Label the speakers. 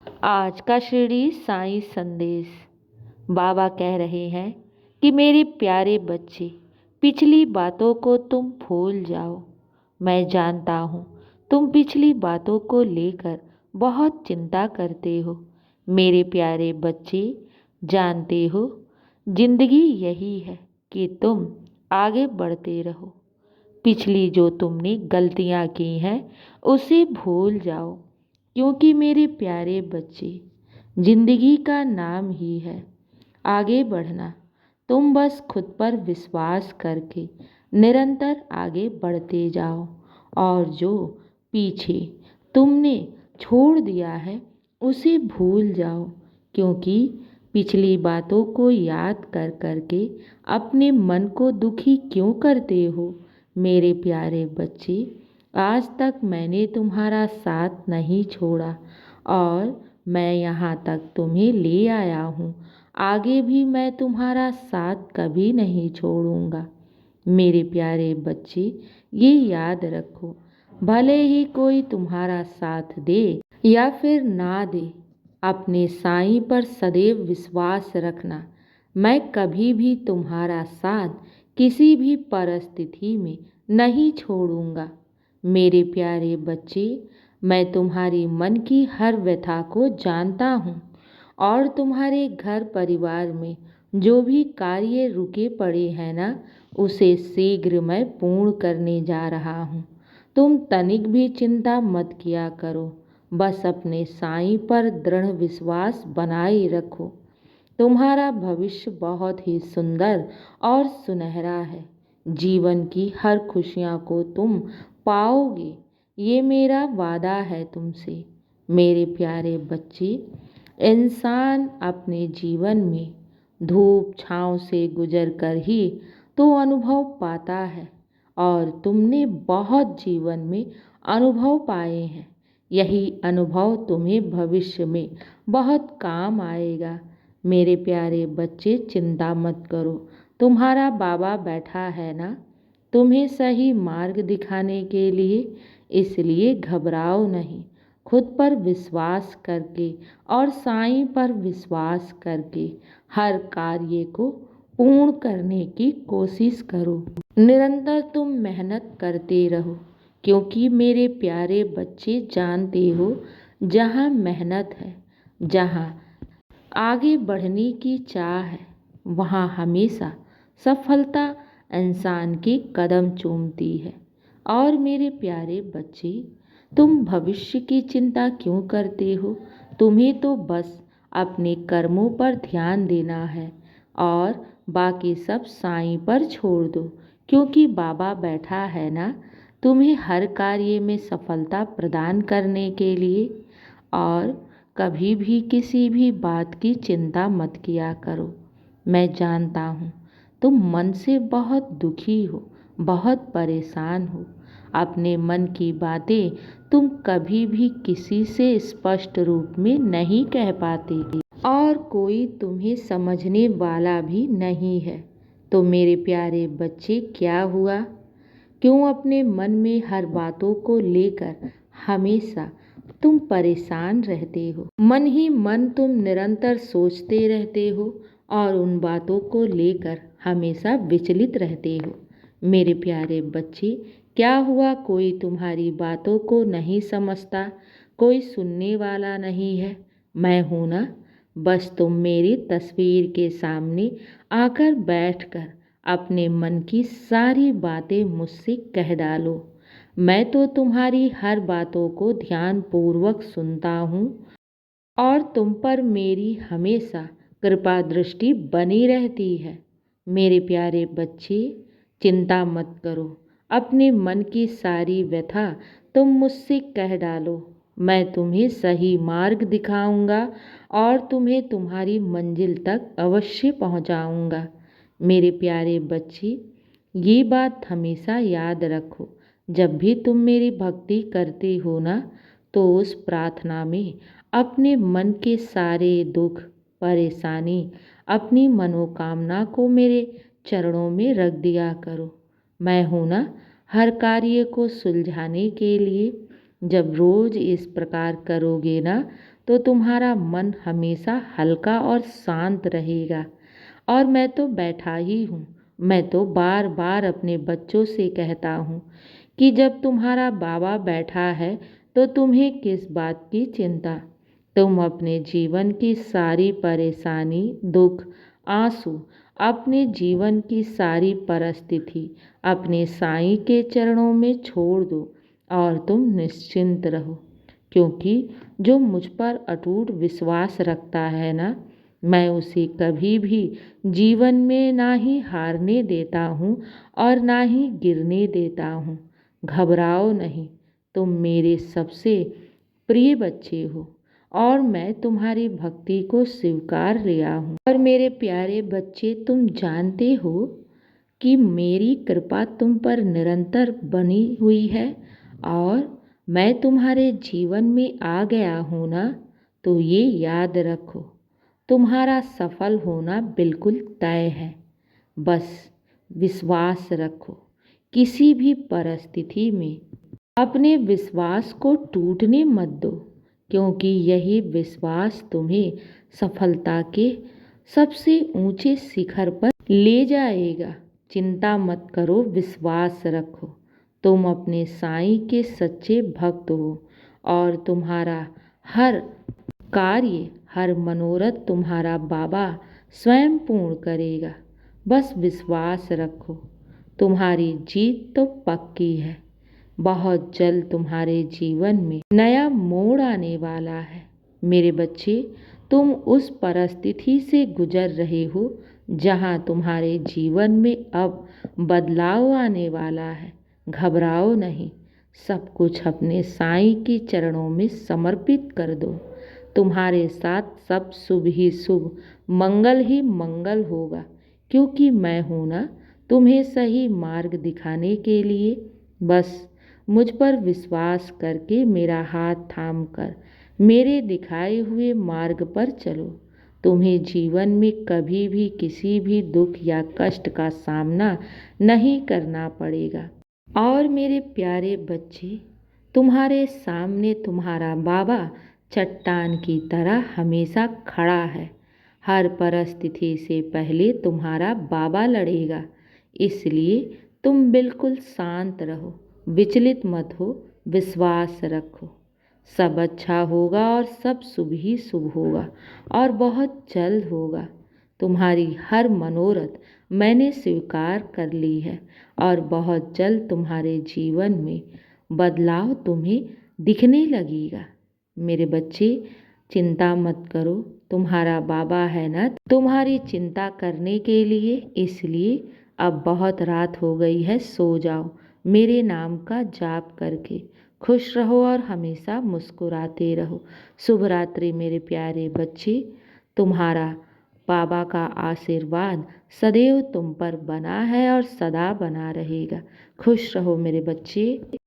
Speaker 1: आज का शिरडी साईं संदेश। बाबा कह रहे हैं कि मेरे प्यारे बच्चे, पिछली बातों को तुम भूल जाओ। मैं जानता हूँ तुम पिछली बातों को लेकर बहुत चिंता करते हो। मेरे प्यारे बच्चे, जानते हो जिंदगी यही है कि तुम आगे बढ़ते रहो। पिछली जो तुमने गलतियाँ की हैं उसे भूल जाओ, क्योंकि मेरे प्यारे बच्चे, जिंदगी का नाम ही है आगे बढ़ना। तुम बस खुद पर विश्वास करके निरंतर आगे बढ़ते जाओ और जो पीछे तुमने छोड़ दिया है उसे भूल जाओ, क्योंकि पिछली बातों को याद कर करके अपने मन को दुखी क्यों करते हो। मेरे प्यारे बच्चे, आज तक मैंने तुम्हारा साथ नहीं छोड़ा और मैं यहाँ तक तुम्हें ले आया हूँ। आगे भी मैं तुम्हारा साथ कभी नहीं छोड़ूंगा। मेरे प्यारे बच्चे, ये याद रखो, भले ही कोई तुम्हारा साथ दे या फिर ना दे, अपने साईं पर सदैव विश्वास रखना। मैं कभी भी तुम्हारा साथ किसी भी परिस्थिति में नहीं छोड़ूंगा। मेरे प्यारे बच्चे, मैं तुम्हारी मन की हर व्यथा को जानता हूँ और तुम्हारे घर परिवार में जो भी कार्य रुके पड़े हैं ना, उसे शीघ्र मैं पूर्ण करने जा रहा हूँ। तुम तनिक भी चिंता मत किया करो, बस अपने साईं पर दृढ़ विश्वास बनाए रखो। तुम्हारा भविष्य बहुत ही सुंदर और सुनहरा है। जीवन की हर खुशियाँ को तुम पाओगे, ये मेरा वादा है तुमसे। मेरे प्यारे बच्चे, इंसान अपने जीवन में धूप छाँव से गुजर कर ही तो अनुभव पाता है, और तुमने बहुत जीवन में अनुभव पाए हैं। यही अनुभव तुम्हें भविष्य में बहुत काम आएगा। मेरे प्यारे बच्चे, चिंता मत करो, तुम्हारा बाबा बैठा है ना तुम्हें सही मार्ग दिखाने के लिए, इसलिए घबराओ नहीं। खुद पर विश्वास करके और साईं पर विश्वास करके हर कार्य को पूर्ण करने की कोशिश करो। निरंतर तुम मेहनत करते रहो, क्योंकि मेरे प्यारे बच्चे, जानते हो जहाँ मेहनत है, जहाँ आगे बढ़ने की चाह है, वहाँ हमेशा सफलता इंसान के कदम चूमती है। और मेरे प्यारे बच्चे, तुम भविष्य की चिंता क्यों करते हो। तुम्हें तो बस अपने कर्मों पर ध्यान देना है और बाकी सब साईं पर छोड़ दो, क्योंकि बाबा बैठा है ना तुम्हें हर कार्य में सफलता प्रदान करने के लिए। और कभी भी किसी भी बात की चिंता मत किया करो। मैं जानता हूँ तुम मन से बहुत दुखी हो, बहुत परेशान हो। अपने मन की बातें तुम कभी भी किसी से स्पष्ट रूप में नहीं कह पाते और कोई तुम्हें समझने वाला भी नहीं है। तो मेरे प्यारे बच्चे, क्या हुआ? क्यों अपने मन में हर बातों को लेकर हमेशा तुम परेशान रहते हो? मन ही मन तुम निरंतर सोचते रहते हो और उन बातों को लेकर हमेशा विचलित रहते हो। मेरे प्यारे बच्चे, क्या हुआ? कोई तुम्हारी बातों को नहीं समझता, कोई सुनने वाला नहीं है। मैं हूँ ना, बस तुम मेरी तस्वीर के सामने आकर बैठकर अपने मन की सारी बातें मुझसे कह डालो। मैं तो तुम्हारी हर बातों को ध्यानपूर्वक सुनता हूँ और तुम पर मेरी हमेशा कृपा दृष्टि बनी रहती है। मेरे प्यारे बच्चे, चिंता मत करो, अपने मन की सारी व्यथा तुम मुझसे कह डालो। मैं तुम्हें सही मार्ग दिखाऊंगा और तुम्हें तुम्हारी मंजिल तक अवश्य पहुंचाऊंगा। मेरे प्यारे बच्चे, ये बात हमेशा याद रखो, जब भी तुम मेरी भक्ति करते हो ना, तो उस प्रार्थना में अपने मन के सारे दुख, परेशानी, अपनी मनोकामना को मेरे चरणों में रख दिया करो। मैं हूँ ना हर कार्य को सुलझाने के लिए। जब रोज इस प्रकार करोगे ना, तो तुम्हारा मन हमेशा हल्का और शांत रहेगा। और मैं तो बैठा ही हूँ। मैं तो बार बार अपने बच्चों से कहता हूँ कि जब तुम्हारा बाबा बैठा है तो तुम्हें किस बात की चिंता। तुम अपने जीवन की सारी परेशानी, दुख, आंसू, अपने जीवन की सारी परिस्थिति अपने साईं के चरणों में छोड़ दो और तुम निश्चिंत रहो। क्योंकि जो मुझ पर अटूट विश्वास रखता है ना, मैं उसे कभी भी जीवन में ना ही हारने देता हूँ और ना ही गिरने देता हूँ। घबराओ नहीं, तुम मेरे सबसे प्रिय बच्चे हो और मैं तुम्हारी भक्ति को स्वीकार लिया हूँ। और मेरे प्यारे बच्चे, तुम जानते हो कि मेरी कृपा तुम पर निरंतर बनी हुई है और मैं तुम्हारे जीवन में आ गया हूँ ना, तो ये याद रखो, तुम्हारा सफल होना बिल्कुल तय है। बस विश्वास रखो। किसी भी परिस्थिति में अपने विश्वास को टूटने मत दो, क्योंकि यही विश्वास तुम्हें सफलता के सबसे ऊंचे शिखर पर ले जाएगा। चिंता मत करो, विश्वास रखो। तुम अपने साईं के सच्चे भक्त हो और तुम्हारा हर कार्य, हर मनोरथ तुम्हारा बाबा स्वयं पूर्ण करेगा। बस विश्वास रखो, तुम्हारी जीत तो पक्की है। बहुत जल्द तुम्हारे जीवन में नया मोड़ आने वाला है। मेरे बच्चे, तुम उस परिस्थिति से गुजर रहे हो जहां तुम्हारे जीवन में अब बदलाव आने वाला है। घबराओ नहीं, सब कुछ अपने साईं के चरणों में समर्पित कर दो। तुम्हारे साथ सब शुभ ही शुभ, मंगल ही मंगल होगा, क्योंकि मैं हूं ना तुम्हें सही मार्ग दिखाने के लिए। बस मुझ पर विश्वास करके मेरा हाथ थाम कर मेरे दिखाए हुए मार्ग पर चलो। तुम्हें जीवन में कभी भी किसी भी दुख या कष्ट का सामना नहीं करना पड़ेगा। और मेरे प्यारे बच्चे, तुम्हारे सामने तुम्हारा बाबा चट्टान की तरह हमेशा खड़ा है। हर परिस्थिति से पहले तुम्हारा बाबा लड़ेगा। इसलिए तुम बिल्कुल शांत रहो, विचलित मत हो, विश्वास रखो। सब अच्छा होगा और सब शुभ ही शुभ होगा और बहुत जल्द होगा। तुम्हारी हर मनोरथ मैंने स्वीकार कर ली है और बहुत जल्द तुम्हारे जीवन में बदलाव तुम्हें दिखने लगेगा। मेरे बच्चे, चिंता मत करो, तुम्हारा बाबा है ना तुम्हारी चिंता करने के लिए। इसलिए अब बहुत रात हो गई है, सो जाओ मेरे नाम का जाप करके। खुश रहो और हमेशा मुस्कुराते रहो। शुभ रात्रि मेरे प्यारे बच्चे। तुम्हारा बाबा का आशीर्वाद सदैव तुम पर बना है और सदा बना रहेगा। खुश रहो मेरे बच्चे।